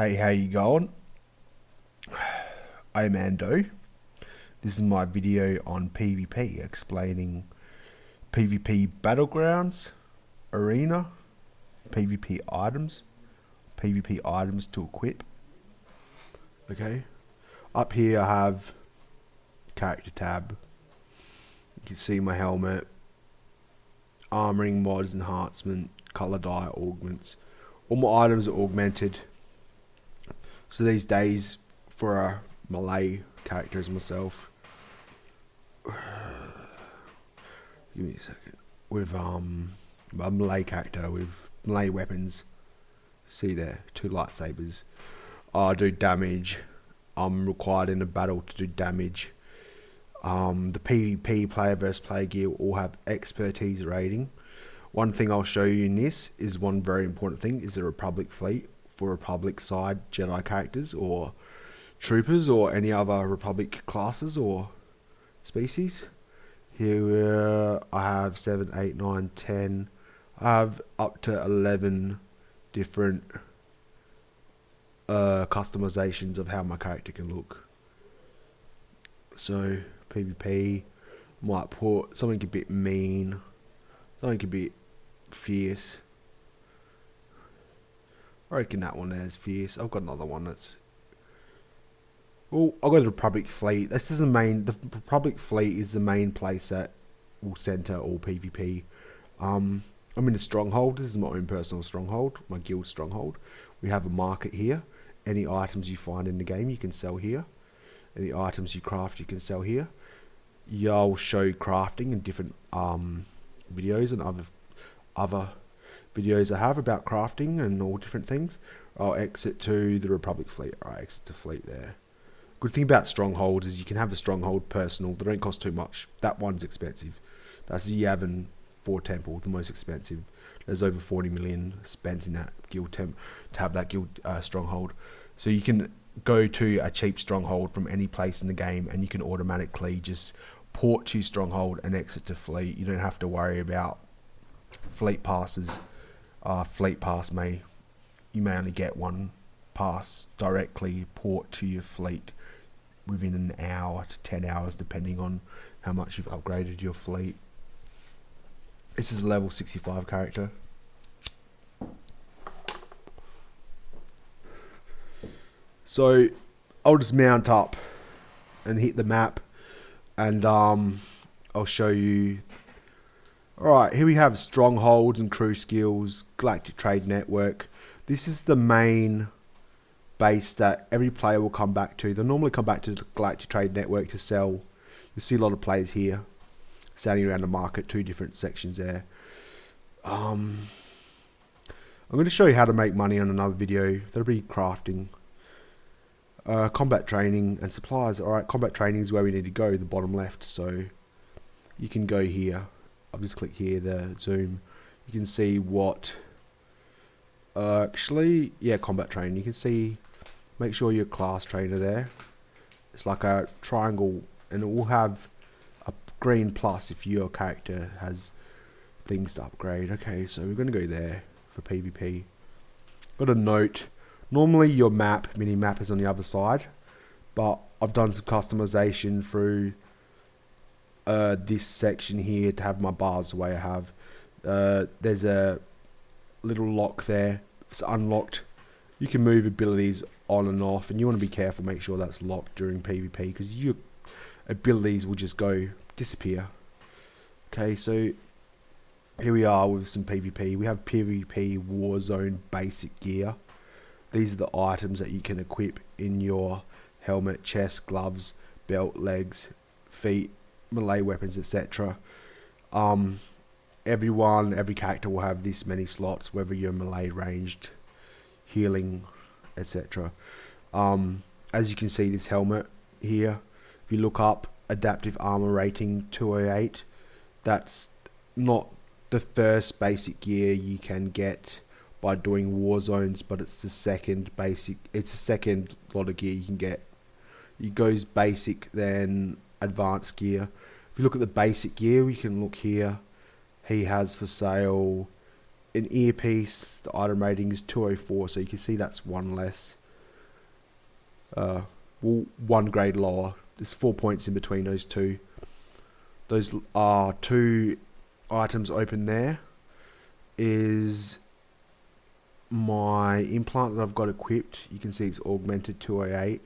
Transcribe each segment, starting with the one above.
Hey, how you going? I'm Ando. This is my video on PvP, explaining PvP battlegrounds, arena, PvP items to equip. Okay, up here I have character tab. You can see my helmet, armoring, mods, enhancement, color dye, augments. All my items are augmented. So these days, for a Malay character as myself, give me a second. With a Malay character with Malay weapons, see there, 2 lightsabers. I do damage. I'm required in a battle to do damage. The PvP player versus player gear all have expertise rating. One thing I'll show you in this is one very important thing is the Republic fleet for Republic side Jedi characters or troopers or any other Republic classes or species. Here I have 7, 8, 9, 10. I have up to 11 different customizations of how my character can look. So PvP might put something a bit mean, something a bit fierce. I reckon that one there is fierce. I've got another one that's... Well, I've got the Republic fleet. This is the main... The Republic fleet is the main place that will center all PvP. I'm in a stronghold. This is my own personal stronghold. My guild stronghold. We have a market here. Any items you find in the game you can sell here. Any items you craft you can sell here. I'll show crafting in different videos and other videos I have about crafting and all different things. I'll exit to the Republic fleet. I exit to fleet there. Good thing about strongholds is you can have the stronghold personal. They don't cost too much. That one's expensive. That's the Yavin 4 temple, the most expensive. There's over 40 million spent in that guild to have that guild stronghold. So you can go to a cheap stronghold from any place in the game and you can automatically just port to stronghold and exit to fleet. You don't have to worry about fleet passes. Fleet pass you may only get one pass directly port to your fleet within an hour to 10 hours depending on how much you've upgraded your fleet. This is a level 65 character. So I'll just mount up and hit the map and I'll show you. Alright, here we have strongholds and crew skills, galactic trade network. This is the main base that every player will come back to. They'll normally come back to the galactic trade network to sell. You'll see a lot of players here standing around the market, 2 different sections there. I'm going to show you how to make money on another video. That'll be crafting. Combat training and supplies. Alright, combat training is where we need to go, the bottom left. So you can go here. I'll just click here, the zoom. You can see what actually, yeah, combat training. You can see, make sure your class trainer there. It's like a triangle and it will have a green plus if your character has things to upgrade. Okay, so we're going to go there for PvP. Got a note. Normally your mini map is on the other side, but I've done some customization through this section here to have my bars the way I have. There's a little lock there. It's unlocked. You can move abilities on and off, and you want to be careful, make sure that's locked during PvP because your abilities will just disappear. Okay, so here we are with some PvP. We have PvP Warzone basic gear. These are the items that you can equip in your helmet, chest, gloves, belt, legs, feet, melee weapons, etc. Every character will have this many slots, whether you're melee, ranged, healing, etc. As you can see, this helmet here, if you look up, adaptive armor rating 208, that's not the first basic gear you can get by doing war zones, but it's the second basic. It's the second lot of gear you can get. It goes basic, then advanced gear. If you look at the basic gear, we can look here. He has for sale an earpiece. The item rating is 204, so you can see that's one less. well, 1 grade lower. There's 4 points in between those two. Those are 2 items open there. Is my implant that I've got equipped. You can see it's augmented 208.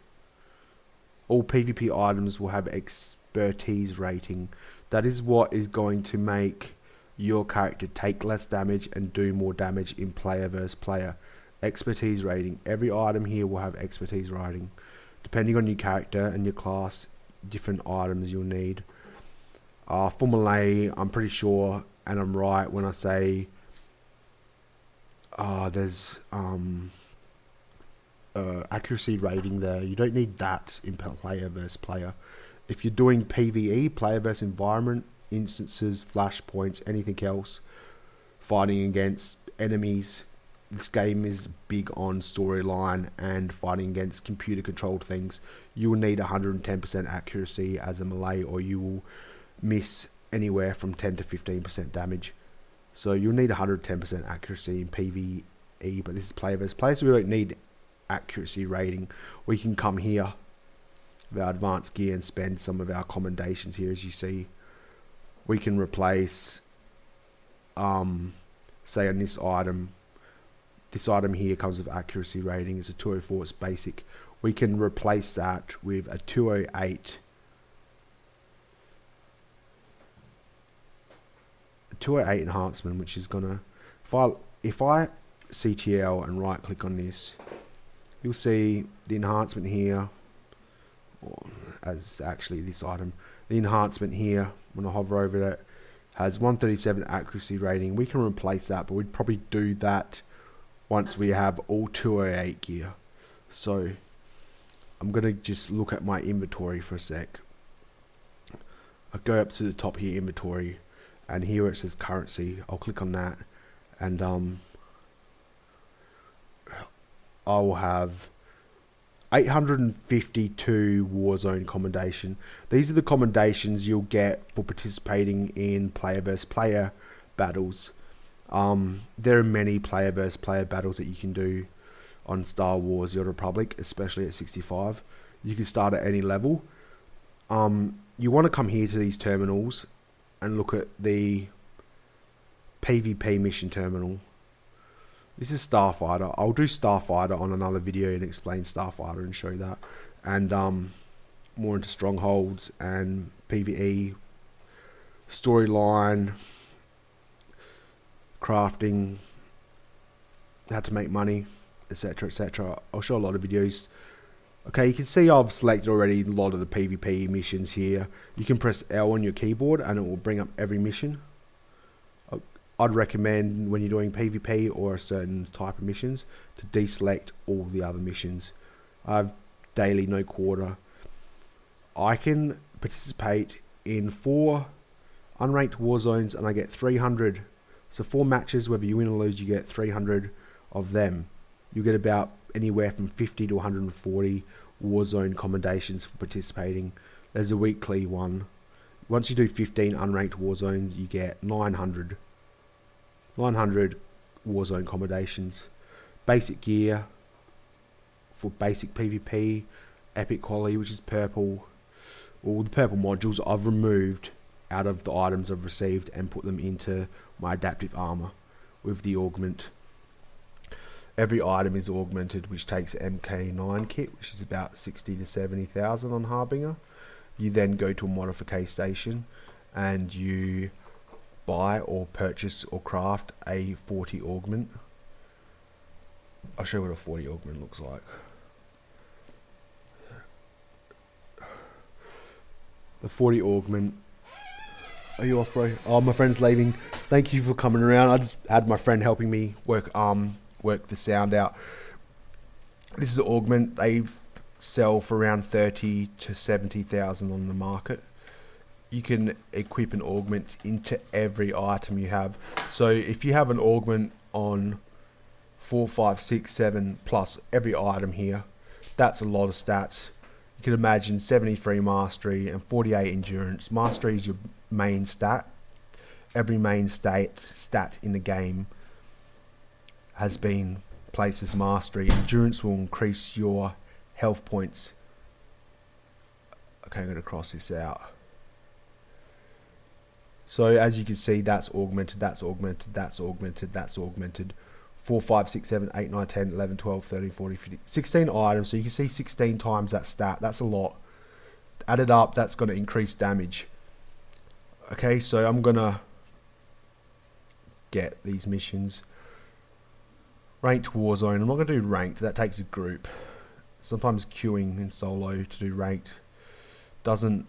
All PvP items will have expertise rating. That is what is going to make your character take less damage and do more damage in player versus player. Expertise rating. Every item here will have expertise rating. Depending on your character and your class, different items you'll need. For melee, I'm pretty sure, and I'm right when I say there's accuracy rating there. You don't need that in player versus player. If you're doing PvE, player versus environment, instances, flashpoints, anything else, fighting against enemies, this game is big on storyline and fighting against computer controlled things. You will need 110% accuracy as a melee, or you will miss anywhere from 10 to 15% damage. So you'll need 110% accuracy in PvE, but this is player versus player, so we don't need accuracy rating. We can come here with our advanced gear and spend some of our commendations here. As you see, we can replace say on this item here comes with accuracy rating. It's a 204, it's basic. We can replace that with a 208 enhancement, which is gonna, if I CTL and right click on this, you'll see the enhancement here, or as actually this item, the enhancement here, when I hover over it, has 137 accuracy rating. We can replace that, but we'd probably do that once we have all 208 gear. So I'm gonna just look at my inventory for a sec. I go up to the top here, inventory, and here where it says currency, I'll click on that, and I will have 852 Warzone commendation. These are the commendations you'll get for participating in player versus player battles. There are many player versus player battles that you can do on Star Wars: The Old Republic, especially at 65. You can start at any level. You want to come here to these terminals and look at the PvP mission terminal. This is Starfighter. I'll do Starfighter on another video and explain Starfighter and show that. And more into strongholds and PvE, storyline, crafting, how to make money, etc, etc. I'll show a lot of videos. Okay, you can see I've selected already a lot of the PvP missions here. You can press L on your keyboard and it will bring up every mission. I'd recommend when you're doing PvP or a certain type of missions to deselect all the other missions. I have daily, no quarter. I can participate in 4 unranked war zones and I get 300. So 4 matches, whether you win or lose, you get 300 of them. You get about anywhere from 50 to 140 Warzone commendations for participating. There's a weekly one. Once you do 15 unranked war zones, you get 900 Warzone commendations. Basic gear for basic PvP, epic quality, which is purple. All the purple modules I've removed out of the items I've received and put them into my adaptive armor with the augment. Every item is augmented, which takes an MK9 kit, which is about 60 to 70,000 on Harbinger. You then go to a modification station and you buy or purchase or craft a 40 augment. I'll show you what a 40 augment looks like. The 40 augment. Are you off, bro? Oh, my friend's leaving. Thank you for coming around. I just had my friend helping me work the sound out. This is an augment. They sell for around 30 to 70,000 on the market. You can equip an augment into every item you have. So if you have an augment on 4, 5, 6, 7 plus every item here, that's a lot of stats. You can imagine 73 mastery and 48 endurance. Mastery is your main stat. Every main stat in the game has been placed as mastery. Endurance will increase your health points. Okay, I'm going to cross this out. So as you can see, that's augmented, that's augmented, that's augmented, that's augmented. 4, 5, 6, 7, 8, 9, 10, 11, 12, 13, 14, 15, 16 items. So you can see 16 times that stat. That's a lot. Added up, that's going to increase damage. Okay, so I'm going to get these missions. Ranked Warzone. I'm not going to do ranked. That takes a group. Sometimes queuing in solo to do ranked doesn't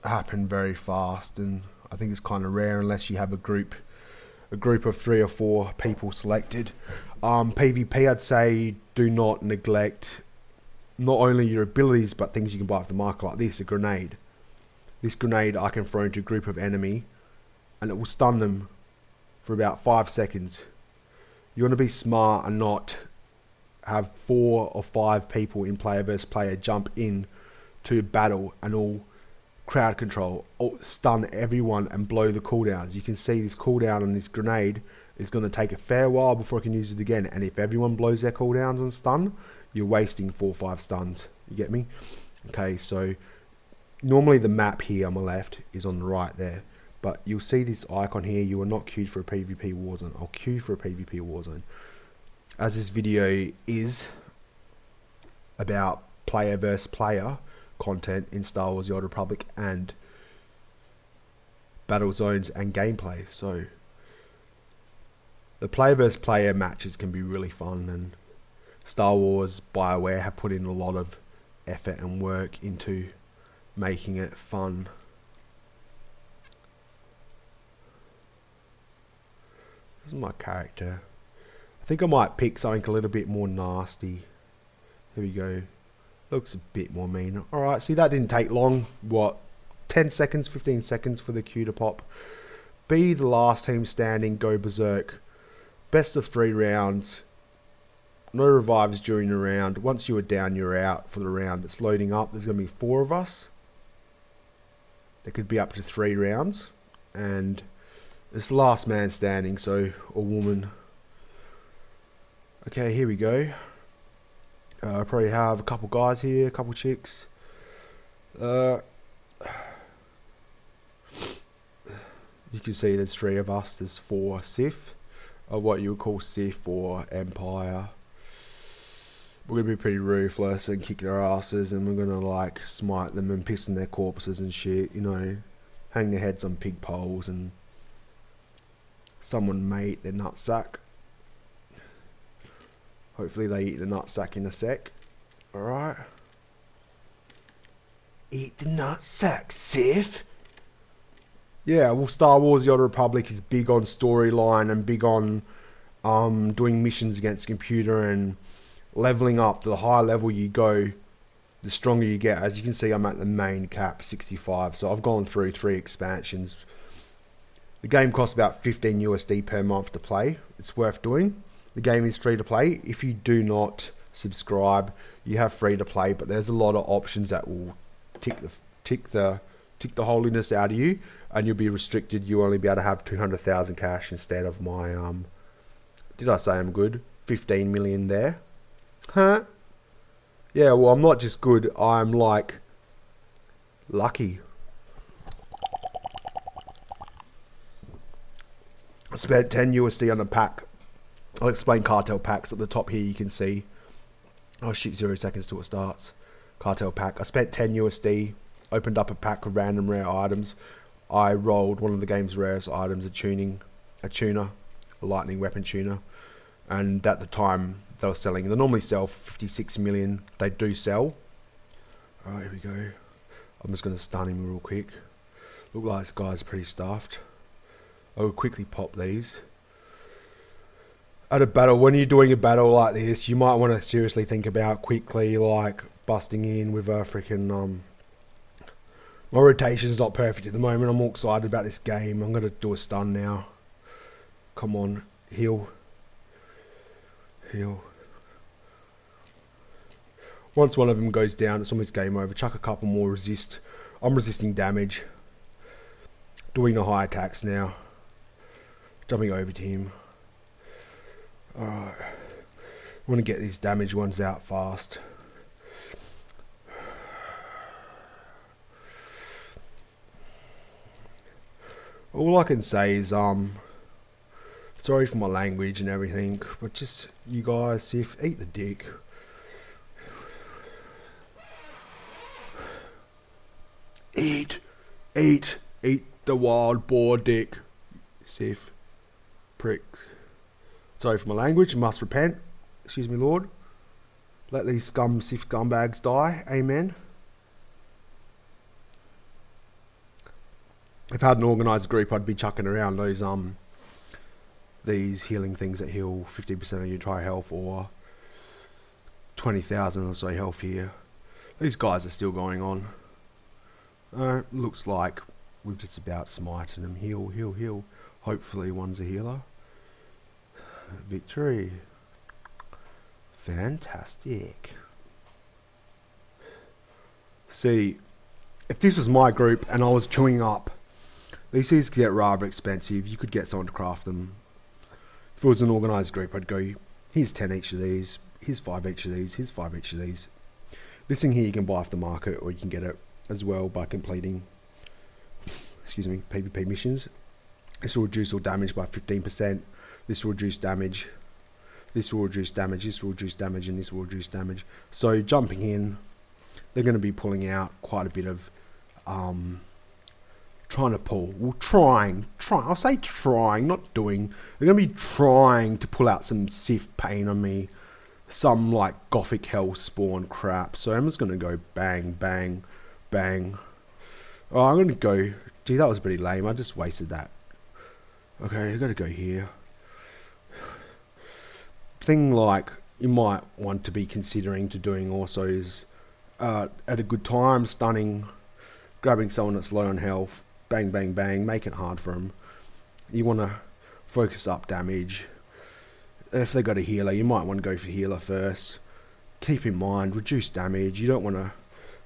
happen very fast, and I think it's kind of rare unless you have a group of 3 or 4 people selected. PvP, I'd say do not neglect not only your abilities but things you can buy off the market, like this, a grenade. This grenade I can throw into a group of enemy and it will stun them for about 5 seconds. You want to be smart and not have 4 or 5 people in player versus player jump in to battle and all crowd control, or stun everyone and blow the cooldowns. You can see this cooldown on this grenade is going to take a fair while before I can use it again, and if everyone blows their cooldowns on stun, you're wasting 4 or 5 stuns. You get me? Okay, so normally the map here on my left is on the right there, but you'll see this icon here. You are not queued for a PvP Warzone. I'll queue for a PvP Warzone. As this video is about player versus player content in Star Wars: The Old Republic and battle zones and gameplay, so the player versus player matches can be really fun, and Star Wars BioWare have put in a lot of effort and work into making it fun. This is my character. I think I might pick something a little bit more nasty. Here we go. Looks a bit more mean. Alright, see, that didn't take long. What? 10 seconds, 15 seconds for the queue to pop. Be the last team standing, go berserk. Best of 3 rounds. No revives during the round. Once you are down, you're out for the round. It's loading up. There's going to be 4 of us. There could be up to 3 rounds. And it's the last man standing, so a woman. Okay, here we go. I probably have a couple guys here, a couple chicks. You can see there's 3 of us. There's 4 Sith, or what you would call Sith or Empire. We're gonna be pretty ruthless and kick their asses, and we're gonna like smite them and piss in their corpses and shit. You know, hang their heads on pig poles, and someone may eat their nutsack. Hopefully they eat the nutsack in a sec. Alright. Eat the nutsack, Sith. Yeah, well, Star Wars: The Old Republic is big on storyline and big on doing missions against computer and leveling up. The higher level you go, the stronger you get. As you can see, I'm at the main cap, 65. So I've gone through 3 expansions. The game costs about 15 USD per month to play. It's worth doing. The game is free to play. If you do not subscribe, you have free to play, but there's a lot of options that will tick the holiness out of you, and you'll be restricted. You'll only be able to have 200,000 cash instead of my did I say I'm good? 15 million there. Huh? Yeah, well, I'm not just good, I'm like lucky. I spent 10 USD on a pack. I'll explain cartel packs. At the top here you can see, oh shit, 0 seconds till it starts. Cartel pack. I spent 10 USD, opened up a pack of random rare items. I rolled one of the game's rarest items, a tuner, a lightning weapon tuner. And at the time they were selling, they normally sell 56 million. They do sell. Alright, here we go. I'm just going to stun him real quick. Look like this guy's pretty stuffed. I will quickly pop these. At a battle, when you're doing a battle like this, you might want to seriously think about quickly like busting in with a freaking my rotation's not perfect at the moment. I'm all excited about this game. I'm gonna do a stun now. Come on, heal. Once one of them goes down, it's almost game over. Chuck a couple more, resist. I'm resisting damage. Doing the high attacks now. Jumping over to him. Alright. I want to get these damaged ones out fast. All I can say is sorry for my language and everything, but just you guys, if eat the dick. Eat the wild boar dick. Sif. Prick. Sorry for my language, must repent. Excuse me, Lord. Let these sif scumbags die. Amen. If I had an organised group, I'd be chucking around these healing things that heal 50% of your entire health, or 20,000 or so health here. These guys are still going on. Looks like we've just about smited them. Heal. Hopefully one's a healer. Victory. Fantastic. See, if this was my group and I was queuing up, these things get rather expensive. You could get someone to craft them. If it was an organised group, I'd go, here's 10 each of these, here's 5 each of these, here's 5 each of these. This thing here you can buy off the market, or you can get it as well by completing, PvP missions. This will reduce all damage by 15%. This will reduce damage. This will reduce damage. This will reduce damage, and this will reduce damage. So jumping in, they're going to be pulling out quite a bit of trying to pull. Well, trying. I'll say trying, not doing. They're going to be trying to pull out some Sif pain on me. Some like Gothic Hell spawn crap. So I'm just going to go bang, bang, bang. Oh, I'm going to go. Gee, that was pretty lame. I just wasted that. Okay, I got to go here. Thing like you might want to be considering to doing also is at a good time, stunning, grabbing someone that's low on health, bang, bang, bang, make it hard for them. You want to focus up damage. If they got a healer, you might want to go for healer first. Keep in mind, reduce damage. You don't want to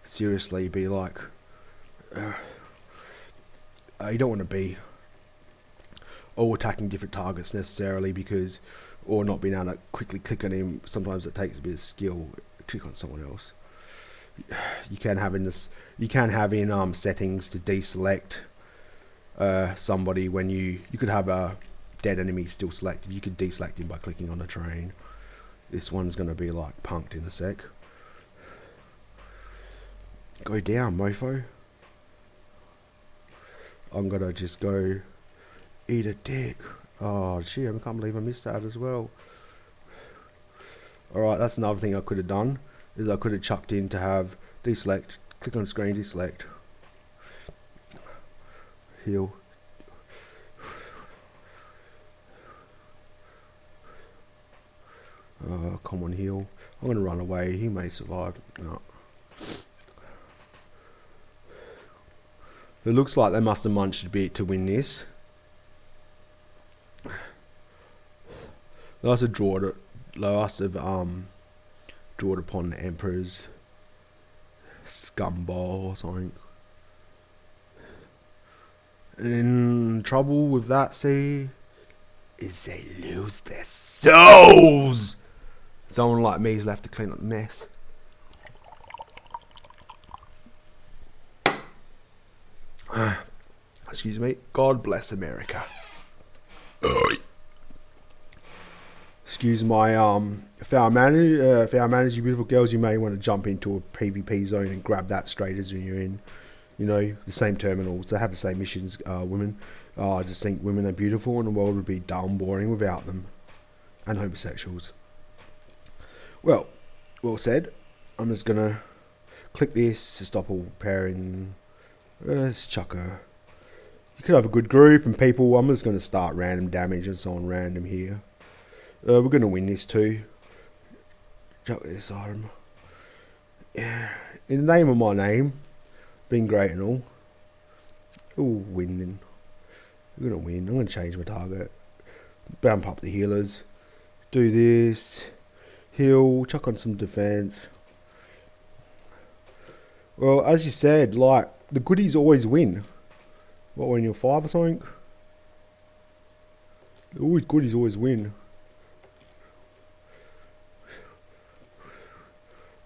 seriously be like, you don't want to be all attacking different targets necessarily, because, or not being able to quickly click on him. Sometimes it takes a bit of skill. Click on someone else. You can have in settings to deselect somebody when you could have a dead enemy still selected. You could deselect him by clicking on the train. This one's going to be like punked in a sec. Go down, mofo. I'm going to just go eat a dick. Oh, gee, I can't believe I missed that as well. Alright, that's another thing I could have done, is I could have chucked in to have deselect, click on screen, deselect, heal. Come on, heal. I'm going to run away, he may survive. No. It looks like they must have munched a bit to win this. They must have drawn upon the Emperor's scumball or something. And trouble with that, see, is they lose their souls. Someone like me is left to clean up the mess. Excuse me. God bless America. Excuse my foul manners, you beautiful girls. You may want to jump into a PvP zone and grab that straight as when you're in, you know, the same terminals. They have the same missions. Women, I just think women are beautiful, and the world would be dumb, boring without them, and homosexuals. Well said. I'm just gonna click this to stop all pairing. Let's chuck her. You could have a good group and people. I'm just gonna start random damage and so on random here. We're going to win this too. Chuck this item. Yeah. In the name of my name, being great and all. Ooh, winning. We're going to win. I'm going to change my target. Bump up the healers. Do this. Heal. Chuck on some defense. Well, as you said, like, the goodies always win. What, when you're 5 or something? Always goodies always win.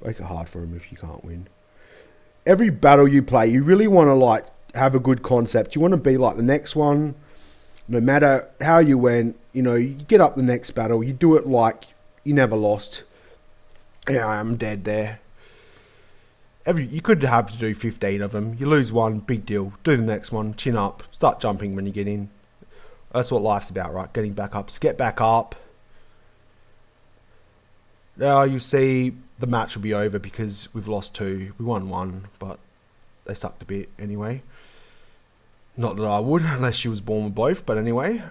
Make it hard for him if you can't win. Every battle you play, you really want to like have a good concept. You want to be like the next one. No matter how you went, you get up the next battle. You do it like you never lost. Yeah, I'm dead there. You could have to do 15 of them. You lose one, big deal. Do the next one, chin up, start jumping when you get in. That's what life's about, right? Getting back up. Just get back up. Now you see the match will be over because we've lost 2. We won 1, but they sucked a bit anyway. Not that I would, unless she was born with both. But anyway,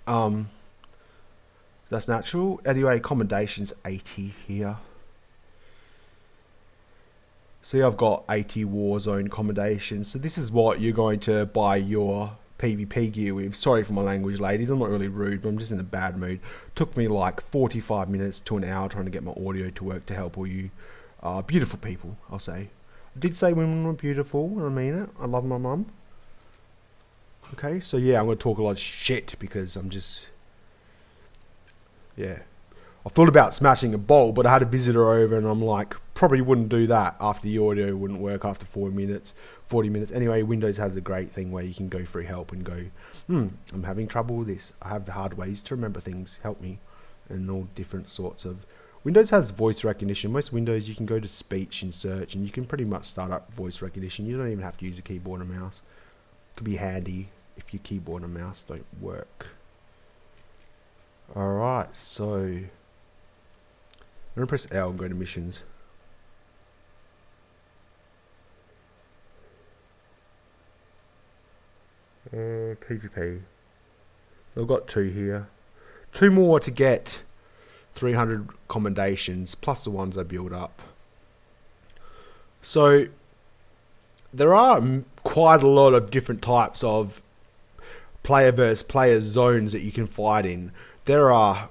that's natural. Anyway, accommodations 80 here. See, I've got 80 Warzone accommodations. So this is what you're going to buy your PvP gear with. Sorry for my language, ladies. I'm not really rude, but I'm just in a bad mood. Took me like 45 minutes to an hour trying to get my audio to work to help all you beautiful people, I'll say. I did say women were beautiful, and I mean it. I love my mum. Okay, so yeah, I'm going to talk a lot of shit because I'm just... Yeah. I thought about smashing a bowl, but I had a visitor over and I'm like, probably wouldn't do that after the audio wouldn't work after 40 minutes. Anyway, Windows has a great thing where you can go through help and go, I'm having trouble with this. I have hard ways to remember things. Help me. And all different sorts of... Windows has voice recognition. Most Windows, you can go to speech and search and you can pretty much start up voice recognition. You don't even have to use a keyboard and mouse. It could be handy if your keyboard and mouse don't work. Alright, so... I'm going to press L and go to missions. PvP. I've got 2 here. 2 more to get 300 commendations, plus the ones I build up. So, there are quite a lot of different types of player versus player zones that you can fight in. There are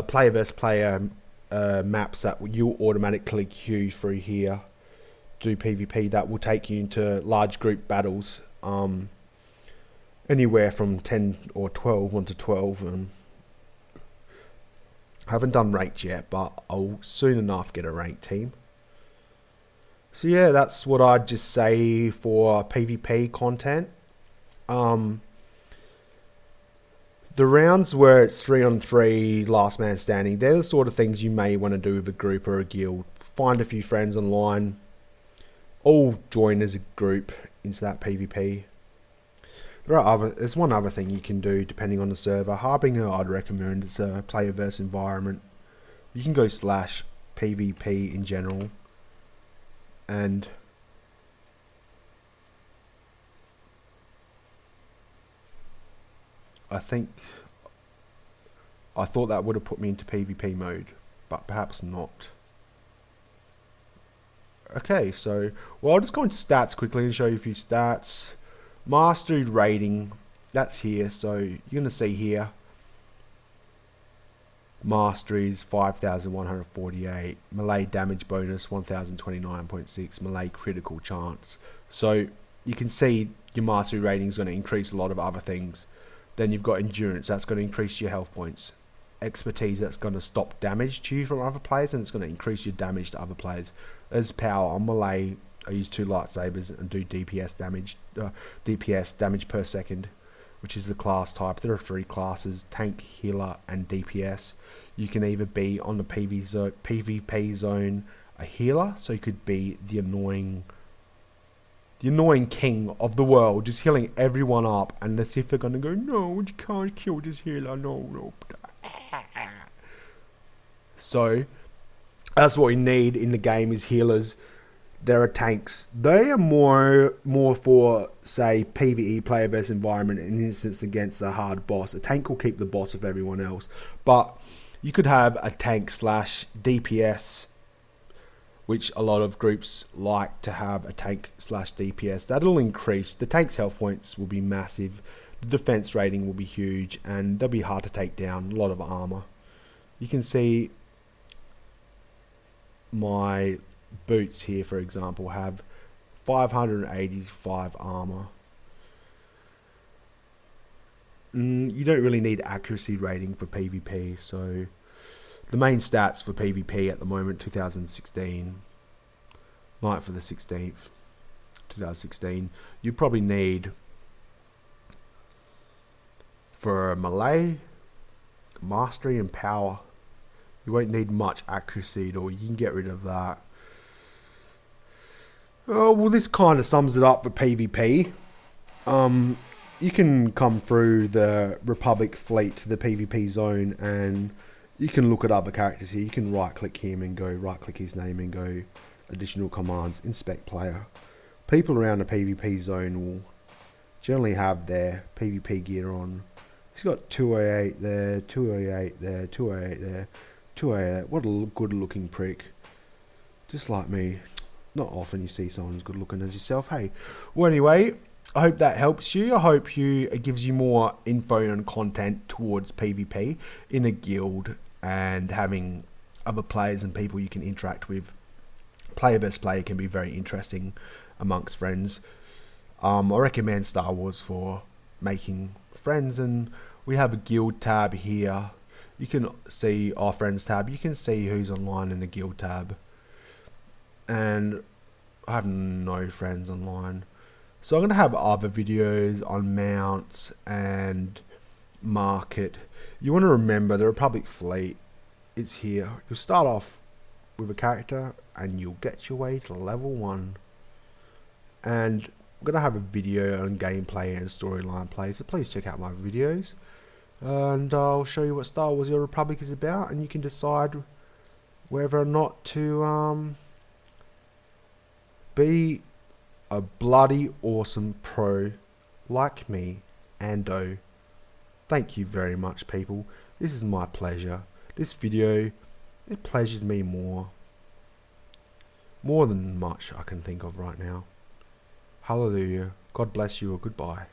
player versus player maps that you automatically queue through here, do PvP, that will take you into large group battles, anywhere from 10 or 12, 1 to 12. I haven't done ranked yet, but I'll soon enough get a ranked team. So yeah, that's what I'd just say for PvP content. The rounds where it's 3-on-3, last man standing, they're the sort of things you may want to do with a group or a guild. Find a few friends online, all join as a group into that PvP. There's one other thing you can do depending on the server. Harbinger I'd recommend. It's a player versus environment. You can go /PvP in general, and I thought that would have put me into PvP mode, but perhaps not. Okay, so I'll just go into stats quickly and show you a few stats. Mastery rating, that's here, so you're going to see here Masteries 5,148, melee damage bonus 1,029.6, melee critical chance. So you can see your mastery rating is going to increase a lot of other things. Then you've got endurance, that's going to increase your health points. Expertise, that's going to stop damage to you from other players, and it's going to increase your damage to other players. As power, on melee, I use 2 lightsabers and do DPS damage per second, which is the class type. There are 3 classes: tank, healer, and DPS. You can either be on the PvP zone a healer, so you could be the annoying king of the world, just healing everyone up, and the Sith are gonna go, no, you can't kill this healer, no. So that's what we need in the game, is healers. There are tanks. They are more for, say, PvE, player versus environment, in instance against a hard boss. A tank will keep the boss of everyone else, but you could have a tank /DPS, which a lot of groups like to have a tank /DPS. That'll increase. The tank's health points will be massive. The defense rating will be huge, and they'll be hard to take down. A lot of armor. You can see my boots here, for example, have 585 armor. You don't really need accuracy rating for PvP, so the main stats for PvP at the moment, 2016, night for the 16th. 2016. You probably need, for melee, mastery and power, you won't need much accuracy at all. You can get rid of that. Oh, well, this kind of sums it up for PvP. You can come through the Republic fleet to the PvP zone, and you can look at other characters here. You can right click him and go right click his name and go additional commands, inspect player. People around the PvP zone will generally have their PvP gear on. He's got 208 there, 208 there, 208 there, 208. What a good looking prick. Just like me. Not often you see someone as good looking as yourself. Hey, well, anyway, I hope that helps you. I hope it gives you more info and content towards PvP in a guild, and having other players and people you can interact with. Player versus player can be very interesting amongst friends. I recommend Star Wars for making friends, and we have a guild tab here. You can see our friends tab. You can see who's online in the guild tab. And I have no friends online. So I'm going to have other videos on mounts and market. You want to remember the Republic fleet, it's here. You'll start off with a character and you'll get your way to level 1. And I'm going to have a video on gameplay and storyline play, so please check out my videos. And I'll show you what Star Wars: The Old Republic is about, and you can decide whether or not to be a bloody awesome pro like me, Ando. Thank you very much, people. This is my pleasure. This video, it pleasured me more than much I can think of right now. Hallelujah. God bless you, or goodbye.